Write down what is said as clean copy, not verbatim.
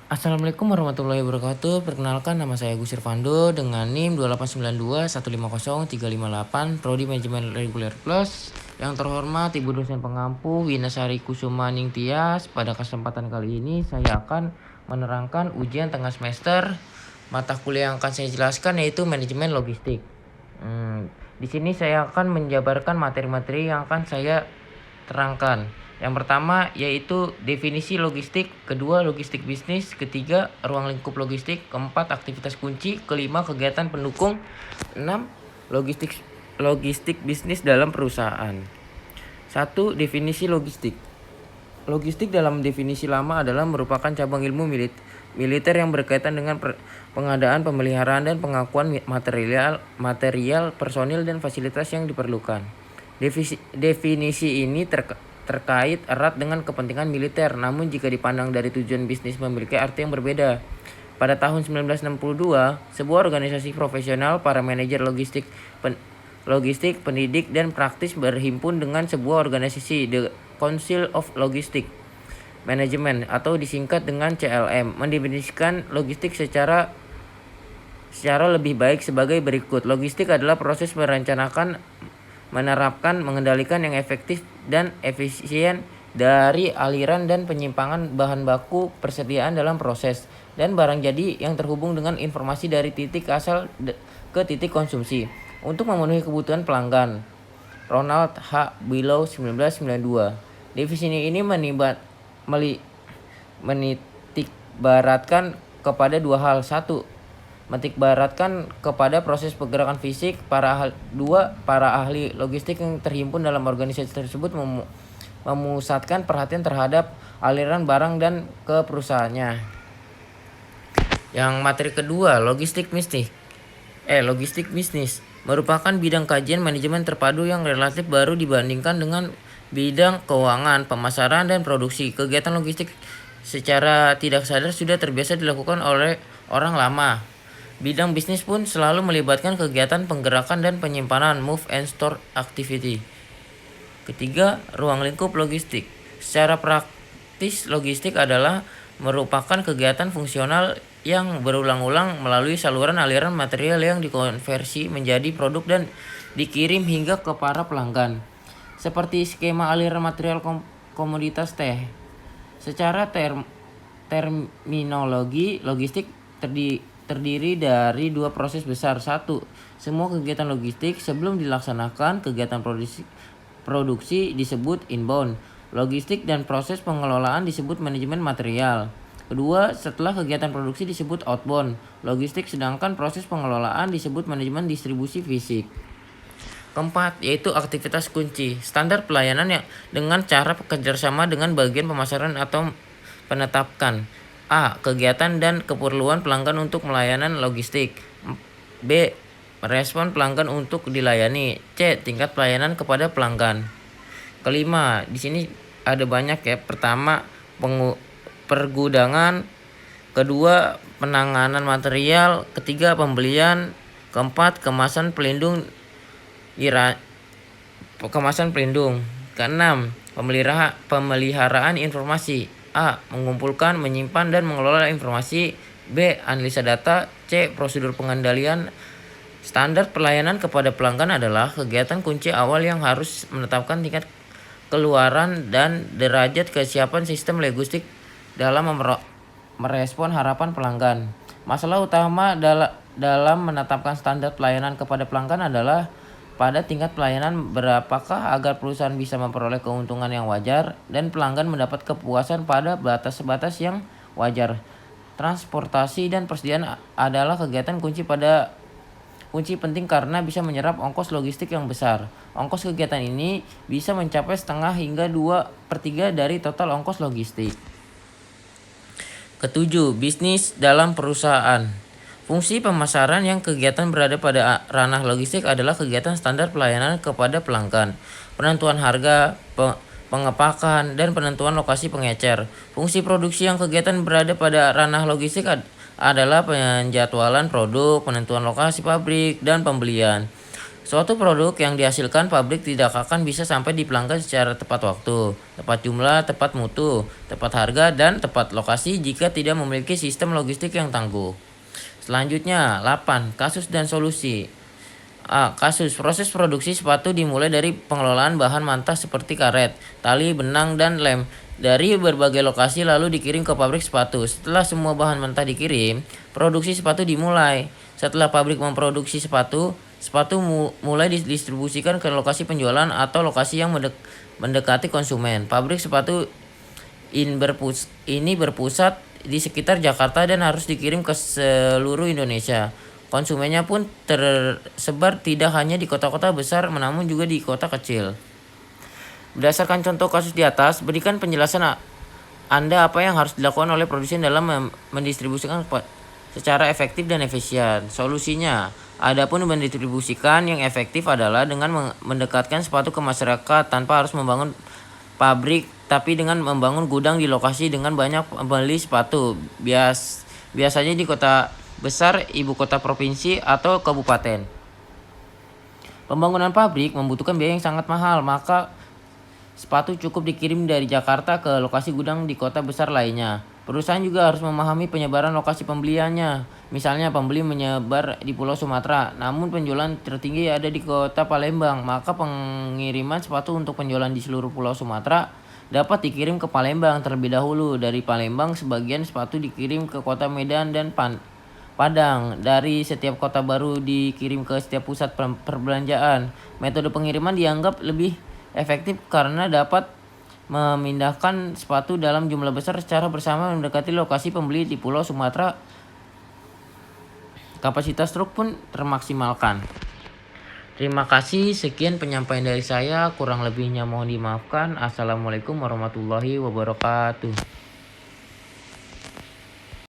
Assalamualaikum warahmatullahi wabarakatuh. Perkenalkan, nama saya Agus Irfando dengan NIM 28921503558, Prodi Manajemen Reguler Plus. Yang terhormat Ibu dosen pengampu Winasari Kusuma Ningtyas. Pada kesempatan kali ini saya akan menerangkan ujian tengah semester. Mata kuliah yang akan saya jelaskan yaitu manajemen logistik. Di sini saya akan menjabarkan materi-materi yang akan saya terangkan. Yang pertama yaitu definisi logistik, kedua logistik bisnis, ketiga ruang lingkup logistik, keempat aktivitas kunci, kelima kegiatan pendukung, enam logistik bisnis dalam perusahaan. 1. Definisi logistik. Logistik dalam definisi lama adalah merupakan cabang ilmu militer yang berkaitan dengan pengadaan, pemeliharaan, dan pengakuan material, personil, dan fasilitas yang diperlukan. Definisi ini terkait erat dengan kepentingan militer, namun jika dipandang dari tujuan bisnis memiliki arti yang berbeda. Pada tahun 1962, sebuah organisasi profesional para manajer logistik, pendidik, dan praktis berhimpun dengan sebuah organisasi, The Council of Logistic Management atau disingkat dengan CLM, mendefinisikan logistik secara lebih baik sebagai berikut. Logistik adalah proses merencanakan, menerapkan, mengendalikan yang efektif dan efisien dari aliran dan penyimpangan bahan baku persediaan dalam proses dan barang jadi yang terhubung dengan informasi dari titik asal ke titik konsumsi untuk memenuhi kebutuhan pelanggan. Ronald H. Billow 1992. Definisi ini menitikberatkan kepada dua hal. Satu, menitikberatkan kepada proses pergerakan fisik. Dua, para ahli logistik yang terhimpun dalam organisasi tersebut memusatkan perhatian terhadap aliran barang dan ke perusahaannya. Yang materi kedua, logistik bisnis merupakan bidang kajian manajemen terpadu yang relatif baru dibandingkan dengan bidang keuangan, pemasaran, dan produksi. Kegiatan logistik secara tidak sadar sudah terbiasa dilakukan oleh orang lama. Bidang bisnis pun selalu melibatkan kegiatan penggerakan dan penyimpanan, move and store activity. Ketiga, ruang lingkup logistik. Secara praktis, logistik adalah merupakan kegiatan fungsional yang berulang-ulang melalui saluran aliran material yang dikonversi menjadi produk dan dikirim hingga ke para pelanggan. Seperti skema aliran material komoditas teh. Secara terminologi, logistik terdiri dari dua proses besar. Satu, semua kegiatan logistik sebelum dilaksanakan kegiatan produksi disebut inbound logistik dan proses pengelolaan disebut manajemen material. Kedua, setelah kegiatan produksi disebut outbound logistik, sedangkan proses pengelolaan disebut manajemen distribusi fisik. Keempat, yaitu aktivitas kunci, standar pelayanan yang dengan cara kerjasama dengan bagian pemasaran atau penetapkan. A. Kegiatan dan keperluan pelanggan untuk melayanan logistik. B. Merespon pelanggan untuk dilayani. C. Tingkat pelayanan kepada pelanggan. Kelima, di sini ada banyak ya. Pertama, pergudangan. Kedua, penanganan material. Ketiga, pembelian. Keempat, kemasan pelindung. Keenam, pemeliharaan informasi. A. Mengumpulkan, menyimpan, dan mengelola informasi. B. Analisa data. C. Prosedur pengendalian. Standar pelayanan kepada pelanggan adalah kegiatan kunci awal yang harus menetapkan tingkat keluaran dan derajat kesiapan sistem logistik dalam merespon harapan pelanggan. Masalah utama dalam menetapkan standar pelayanan kepada pelanggan adalah pada tingkat pelayanan berapakah agar perusahaan bisa memperoleh keuntungan yang wajar dan pelanggan mendapat kepuasan pada batas-batas yang wajar. Transportasi dan persediaan adalah kegiatan kunci penting karena bisa menyerap ongkos logistik yang besar. Ongkos kegiatan ini bisa mencapai setengah hingga 2/3 dari total ongkos logistik. Ketujuh, bisnis dalam perusahaan. Fungsi pemasaran yang kegiatan berada pada ranah logistik adalah kegiatan standar pelayanan kepada pelanggan, penentuan harga, pengepakan, dan penentuan lokasi pengecer. Fungsi produksi yang kegiatan berada pada ranah logistik adalah penjadwalan produk, penentuan lokasi pabrik, dan pembelian. Suatu produk yang dihasilkan pabrik tidak akan bisa sampai di pelanggan secara tepat waktu, tepat jumlah, tepat mutu, tepat harga, dan tepat lokasi jika tidak memiliki sistem logistik yang tangguh. Selanjutnya, 8. Kasus dan solusi. A. Kasus. Proses produksi sepatu dimulai dari pengelolaan bahan mentah seperti karet, tali, benang, dan lem dari berbagai lokasi lalu dikirim ke pabrik sepatu. Setelah semua bahan mentah dikirim, produksi sepatu dimulai. Setelah pabrik memproduksi sepatu, mulai didistribusikan ke lokasi penjualan atau lokasi yang mendekati konsumen. Pabrik sepatu ini berpusat di sekitar Jakarta dan harus dikirim ke seluruh Indonesia. Konsumennya pun tersebar tidak hanya di kota-kota besar namun juga di kota kecil. Berdasarkan contoh kasus di atas, berikan penjelasan Anda apa yang harus dilakukan oleh produsen dalam mendistribusikan secara efektif dan efisien. Solusinya, adapun mendistribusikan yang efektif adalah dengan mendekatkan sepatu ke masyarakat tanpa harus membangun pabrik, tapi dengan membangun gudang di lokasi dengan banyak pembeli sepatu. Biasanya di kota besar, ibu kota provinsi, atau kabupaten. Pembangunan pabrik membutuhkan biaya yang sangat mahal, maka sepatu cukup dikirim dari Jakarta ke lokasi gudang di kota besar lainnya. Perusahaan juga harus memahami penyebaran lokasi pembeliannya. Misalnya pembeli menyebar di Pulau Sumatera, namun penjualan tertinggi ada di kota Palembang, maka pengiriman sepatu untuk penjualan di seluruh Pulau Sumatera dapat dikirim ke Palembang terlebih dahulu. Dari Palembang, sebagian sepatu dikirim ke kota Medan dan Padang. Dari setiap kota baru dikirim ke setiap pusat perbelanjaan. Metode pengiriman dianggap lebih efektif karena dapat memindahkan sepatu dalam jumlah besar secara bersama mendekati lokasi pembeli di Pulau Sumatera. Kapasitas truk pun termaksimalkan. Terima kasih, sekian penyampaian dari saya, kurang lebihnya mohon dimaafkan. Assalamualaikum warahmatullahi wabarakatuh.